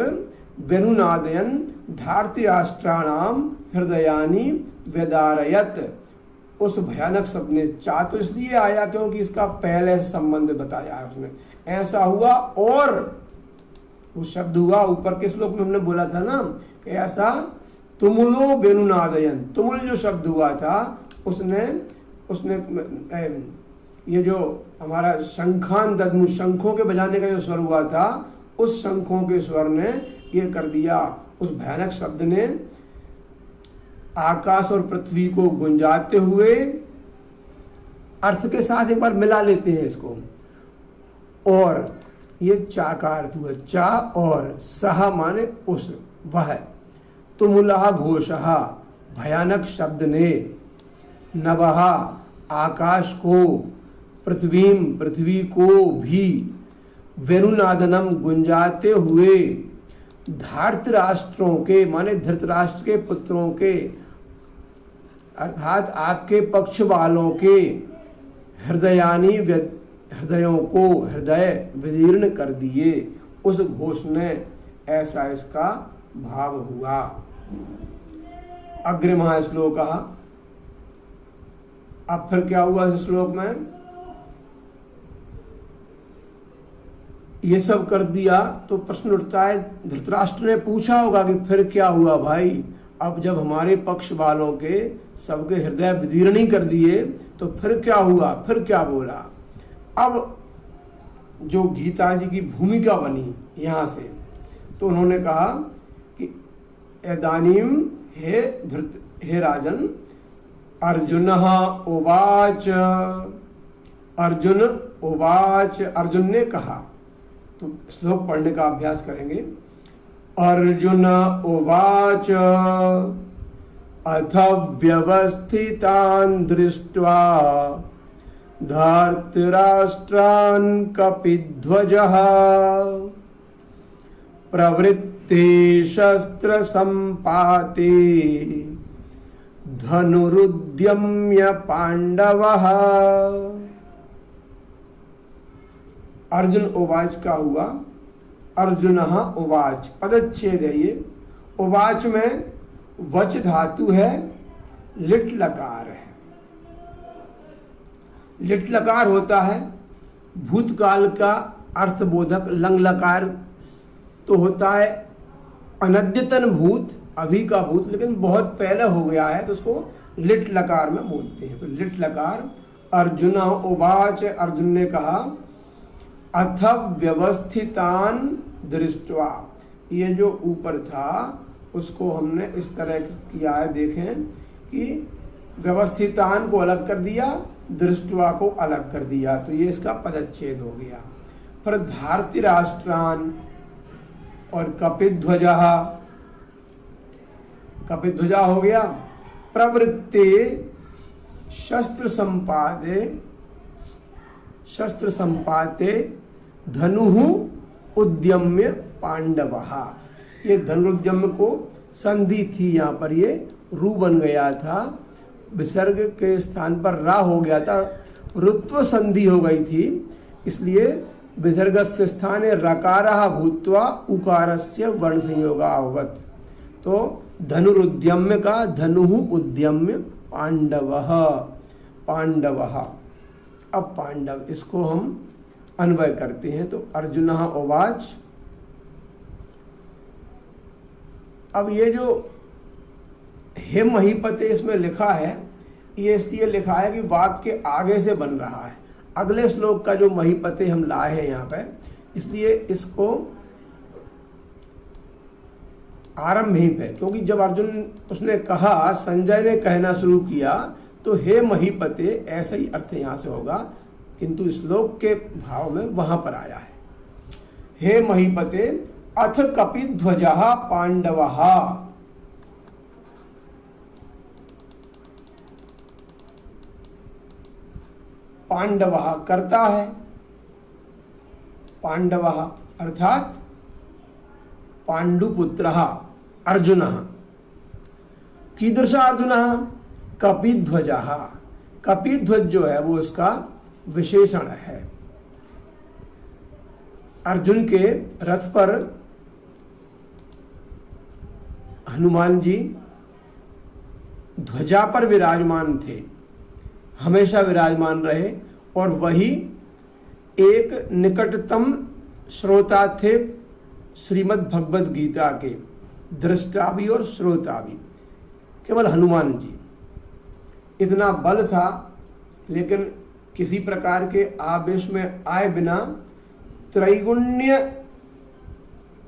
व्यनुनादयन धार्तराष्ट्राणाम हृदयानी व्यदारयत। उस भयानक शब्द ने चा तो इसलिए आया क्योंकि इसका पहले संबंध बताया है उसने। ऐसा हुआ और वो शब्द हुआ, ऊपर के श्लोक में हमने बोला था ना कि ऐसा तुमुलो वेणुनादयन, तुमुल जो शब्द हुआ था उसने ये जो हमारा शंखान दद्मु, शंखों के बजाने का जो स्वर हुआ था, उस शंखों के स्वर ने ये कर दिया। उस भयानक शब्द ने आकाश और पृथ्वी को गुंजाते हुए, अर्थ के साथ एक बार मिला लेते हैं इसको, और ये चा का अर्थ हुआ, चा और सह माने उस, वह। तुमुलः घोषः भयानक शब्द ने, नभः आकाश को, पृथ्वीम पृथ्वी को भी, वेणुनादनम गुंजाते हुए, धार्तराष्ट्रों के माने धृतराष्ट्र के पुत्रों के, अर्थात आपके पक्ष वालों के, हृदयानी हृदयों को, हृदय विदीर्ण कर दिए उस घोष ने, ऐसा इसका भाव हुआ। अग्रिमः श्लोक। अब फिर क्या हुआ इस श्लोक में? ये सब कर दिया तो प्रश्न उठता है, धृतराष्ट्र ने पूछा होगा कि फिर क्या हुआ भाई, अब जब हमारे पक्ष वालों के सबके हृदय विदीर्ण कर दिए तो फिर क्या हुआ, फिर क्या बोला? अब जो गीता जी की भूमिका बनी यहाँ से, तो उन्होंने कहा कि इदानीम हे राजन, अर्जुनः उवाच, अर्जुन उवाच, अर्जुन ने कहा। तो श्लोक पढ़ने का अभ्यास करेंगे। अर्जुन उवाच अथ व्यवस्थितान् दृष्ट्वा धर्तराष्ट्रान् कपिध्वजः प्रवृत्ते शस्त्र संपाते धनुरुद्यम्य पांडवः। अर्जुन उवाच का हुआ अर्जुनः उवाच, पदच्छेद है ये। उवाच में वच धातु है, लिट लकार है। लिट लकार होता है भूतकाल का अर्थबोधक, लंग लकार तो होता है अनद्यतन भूत, अभी का भूत, लेकिन बहुत पहले हो गया है तो उसको लिट लकार में बोलते हैं। तो लिट लकार। अर्जुन उवाच, अर्जुन ने कहा, अथ व्यवस्थितान दृष्ट्वा, ये जो ऊपर था उसको हमने इस तरह किया है, देखें कि व्यवस्थितान को अलग कर दिया, दृष्ट्वा को अलग कर दिया, तो ये इसका पदच्छेद हो गया। फिर धार्तराष्ट्रान और कपिध्वजा, कपिध्वजा हो गया। प्रवृत्ते शस्त्र संपाते धनुः उद्यम्य पांडवः। ये धनुरुद्यम्य को संधि थी, यहाँ पर ये रू बन गया था, विसर्ग के स्थान पर रा हो गया था, ऋत्व संधि हो गई थी, इसलिए विसर्गस्य स्थाने रकारः भूत्वा उकारस्य वर्ण संयोगावगत। तो धनुरुद्यम्य का धनुः उद्यम्य पांडवः, पांडवः। अब पांडव, इसको हम अन्वय करते हैं। तो अर्जुनः उवाच, अब ये जो हे महीपते इसमें लिखा है, ये इसलिए लिखा है कि वाक्य आगे से बन रहा है। अगले श्लोक का जो महीपते हम लाए हैं यहाँ पे, इसलिए इसको आरंभ ही पे, क्योंकि जब अर्जुन उसने कहा, संजय ने कहना शुरू किया, तो हे महीपते ऐसा ही अर्थ यहाँ से होगा, किंतु श्लोक के भाव में वहां पर आया है। हे महीपते अथ कपिध्वजः पांडवः। पांडवः करता है, पांडवः अर्थात पांडुपुत्रः अर्जुनः। कीदृश अर्जुनः? कपिध्वजः। कपिध्वज जो है वो उसका विशेषण है। अर्जुन के रथ पर हनुमान जी ध्वजा पर विराजमान थे, हमेशा विराजमान रहे, और वही एक निकटतम श्रोता थे श्रीमद् भगवद गीता के, दृष्टा भी और श्रोता भी, केवल हनुमान जी। इतना बल था, लेकिन किसी प्रकार के आवेश में आए बिना त्रैगुण्य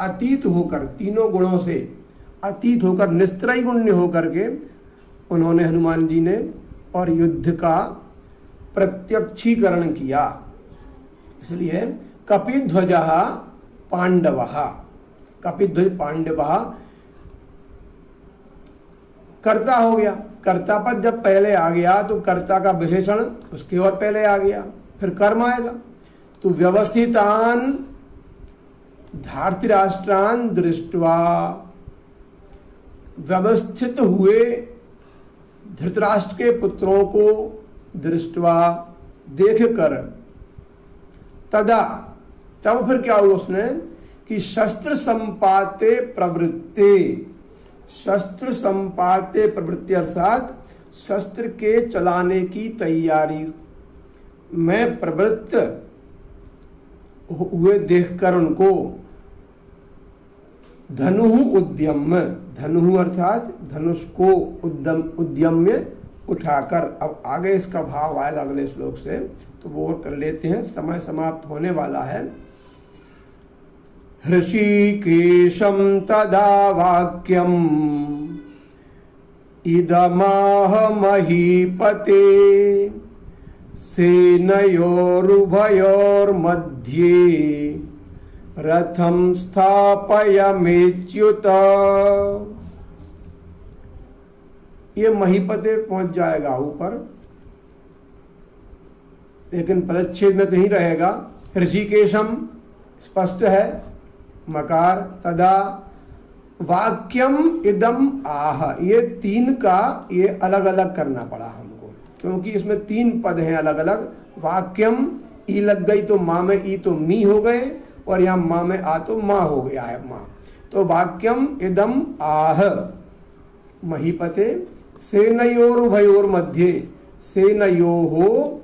अतीत होकर, तीनों गुणों से अतीत होकर, निस्त्रैगुण्य होकर के उन्होंने, हनुमान जी ने, और युद्ध का प्रत्यक्षीकरण किया। इसलिए कपिध्वजः पांडवः, कपिध्वज पांडवः कर्ता हो गया। कर्ता पद जब पहले आ गया तो कर्ता का विशेषण उसके और पहले आ गया, फिर कर्म आएगा। तो व्यवस्थितान धार्तराष्ट्रान दृष्ट्वा, व्यवस्थित हुए धृतराष्ट्र के पुत्रों को दृष्ट्वा देखकर, तदा तब फिर क्या हुआ उसने कि शस्त्र संपाते प्रवृत्ते, शस्त्र संपाते प्रवृत्ति अर्थात शस्त्र के चलाने की तैयारी में प्रवृत्त हुए देखकर उनको धनुः उद्यम्य, धनुः अर्थात धनुष को उद्यम्य उठाकर। अब आगे इसका भाव आएगा अगले श्लोक से, तो वो कर लेते हैं, समय समाप्त होने वाला है। ऋषिकेशं तदा वाक्यम् इदमाह महीपते सेनयोरुभयोर्मध्ये रथं स्थापयामेच्युत। ये महीपते पहुंच जाएगा ऊपर, लेकिन पदच्छेद में तो ही रहेगा। ऋषिकेशम स्पष्ट है, मकार, तदा वाक्यम इदम आह, ये तीन का ये अलग अलग करना पड़ा हमको, क्योंकि इसमें तीन पद हैं अलग अलग। वाक्यम ई लग गई तो माँ में ई तो मी हो गए, और यहाँ माँ में आ तो माँ हो गया है, माँ। तो वाक्यम इदम आह महीपते सेनयोर उभयोर मध्य, सेनयोहो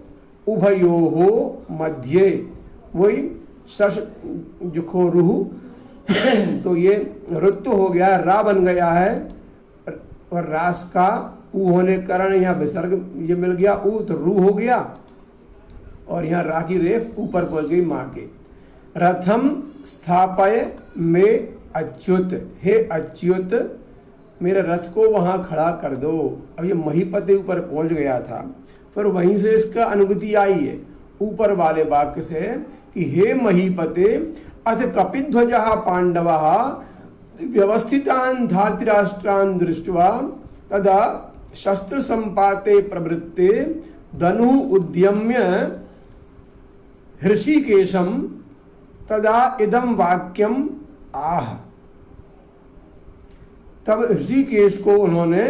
उभयोहो मध्य, वही शश जुखो रूह तो ये ऋतु हो गया, रा बन गया है, और रास का ऊ होने के कारण यहाँ विसर्ग ये मिल गया, ऊ तो रू हो गया, और यहाँ रा की रेफ ऊपर पहुंच गई माँ के। रथम स्थापय में अच्युत, हे अच्युत मेरे रथ को वहां खड़ा कर दो। अब ये महीपते ऊपर पहुंच गया था, फिर वहीं से इसका अनुभूति आई है ऊपर वाले वाक्य से कि हे महीपते अथ कपिध्वजः पांडवः व्यवस्थितान् धार्तराष्ट्रान् दृष्ट्वा तदा शस्त्र संपाते प्रवृत्ते धनु उद्यम्य ऋषिकेशम तदा इदम वाक्यम आह। तब ऋषिकेश को उन्होंने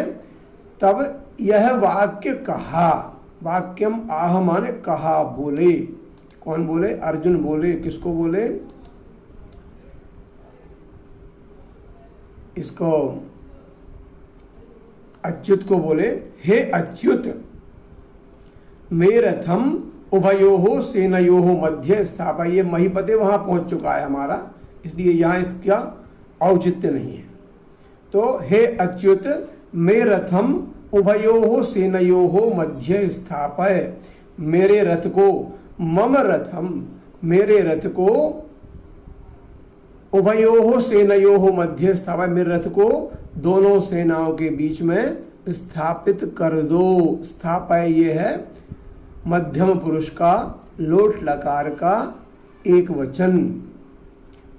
तब यह वाक्य कहा। वाक्यम आह माने कहा, बोले। कौन बोले? अर्जुन बोले। किसको बोले? इसको अच्युत को बोले, हे अच्युत मे रथम उभयोहो सेनयोहो मध्य स्थापय। ये महीपते वहां पहुंच चुका है हमारा, इसलिए यहां इसका औचित्य नहीं है। तो हे अच्युत मे रथम उभयोहो सेनयोहो मध्य स्थापय, मेरे रथ को, मम रथम मेरे रथ को, उभयोहो सेनयोहो मध्य स्थापय मेरे रथ को दोनों सेनाओं के बीच में स्थापित कर दो। स्थापय ये है मध्यम पुरुष का लोट लकार का एक वचन।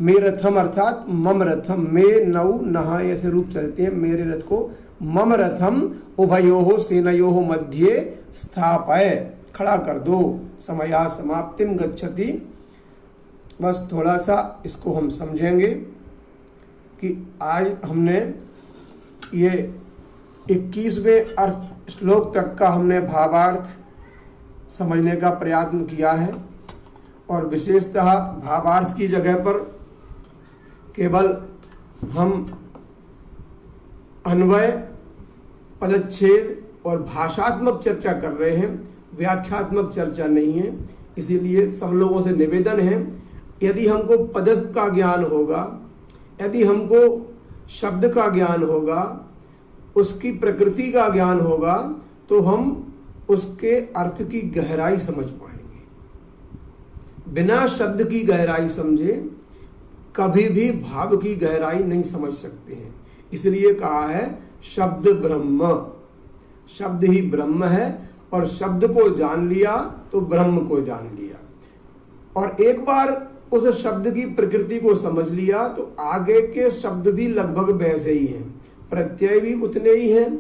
मे रथम अर्थात मम रथम, मे नौ नहा ऐसे रूप चलते हैं, मेरे रथ को मम रथम उभयोहो सेनयोहो मध्य स्थापय, खड़ा कर दो। समया समाप्तिम गच्छति। बस थोड़ा सा इसको हम समझेंगे कि आज हमने ये 21वें अर्थ श्लोक तक का हमने भावार्थ समझने का प्रयत्न किया है, और विशेषतः भावार्थ की जगह पर केवल हम अन्वय, पदच्छेद और भाषात्मक चर्चा कर रहे हैं, व्याख्यात्मक चर्चा नहीं है। इसीलिए सब लोगों से निवेदन है, यदि हमको पद का ज्ञान होगा, यदि हमको शब्द का ज्ञान होगा, उसकी प्रकृति का ज्ञान होगा, तो हम उसके अर्थ की गहराई समझ पाएंगे। बिना शब्द की गहराई समझे कभी भी भाव की गहराई नहीं समझ सकते हैं। इसलिए कहा है शब्द ब्रह्म, शब्द ही ब्रह्म है, और शब्द को जान लिया तो ब्रह्म को जान लिया। और एक बार उस शब्द की प्रकृति को समझ लिया तो आगे के शब्द भी लगभग वैसे ही हैं, प्रत्यय भी उतने ही हैं,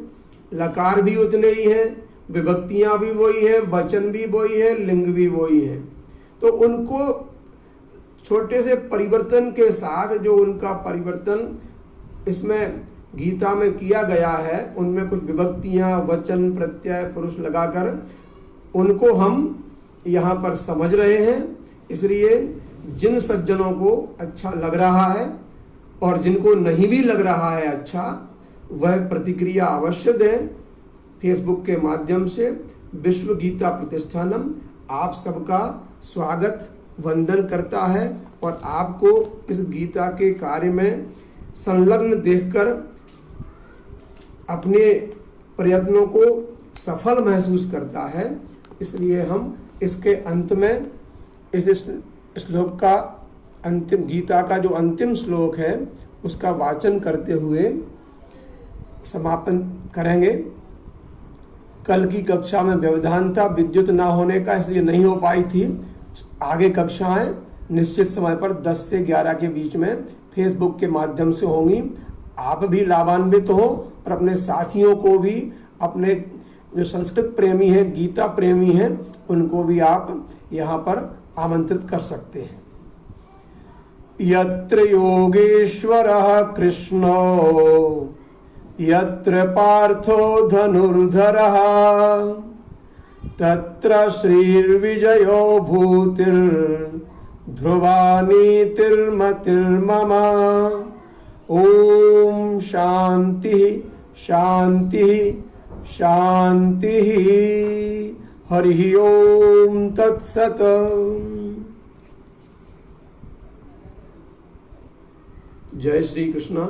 लकार भी उतने ही हैं, विभक्तियां भी वही हैं, वचन भी वही है, लिंग भी वही है। तो उनको छोटे से परिवर्तन के साथ, जो उनका परिवर्तन इसमें गीता में किया गया है, उनमें कुछ विभक्तियां, वचन, प्रत्यय, पुरुष लगाकर उनको हम यहाँ पर समझ रहे हैं। इसलिए जिन सज्जनों को अच्छा लग रहा है और जिनको नहीं भी लग रहा है अच्छा, वह प्रतिक्रिया अवश्य दें फेसबुक के माध्यम से। विश्व गीता प्रतिष्ठानम आप सबका स्वागत वंदन करता है, और आपको इस गीता के कार्य में संलग्न देखकर अपने प्रयत्नों को सफल महसूस करता है। इसलिए हम इसके अंत में इस श्लोक का अंतिम, गीता का जो अंतिम श्लोक है उसका वाचन करते हुए समापन करेंगे। कल की कक्षा में व्यवधान था, विद्युत ना होने का, इसलिए नहीं हो पाई थी। आगे कक्षाएं निश्चित समय पर 10 से 11 के बीच में फेसबुक के माध्यम से होंगी। आप भी लाभान्वित हो और अपने साथियों को भी, अपने जो संस्कृत प्रेमी हैं, गीता प्रेमी हैं, उनको भी आप यहाँ पर आमंत्रित कर सकते हैं। यत्र योगेश्वरः कृष्णो यत्र पार्थो धनुर्धरः तत्र श्रीर्विजयो भूतिर्ध्रुवा नीतिर्मतिर्मम। ओम शांति शांति शांति। हरि ओम तत्सत। जय श्री कृष्ण।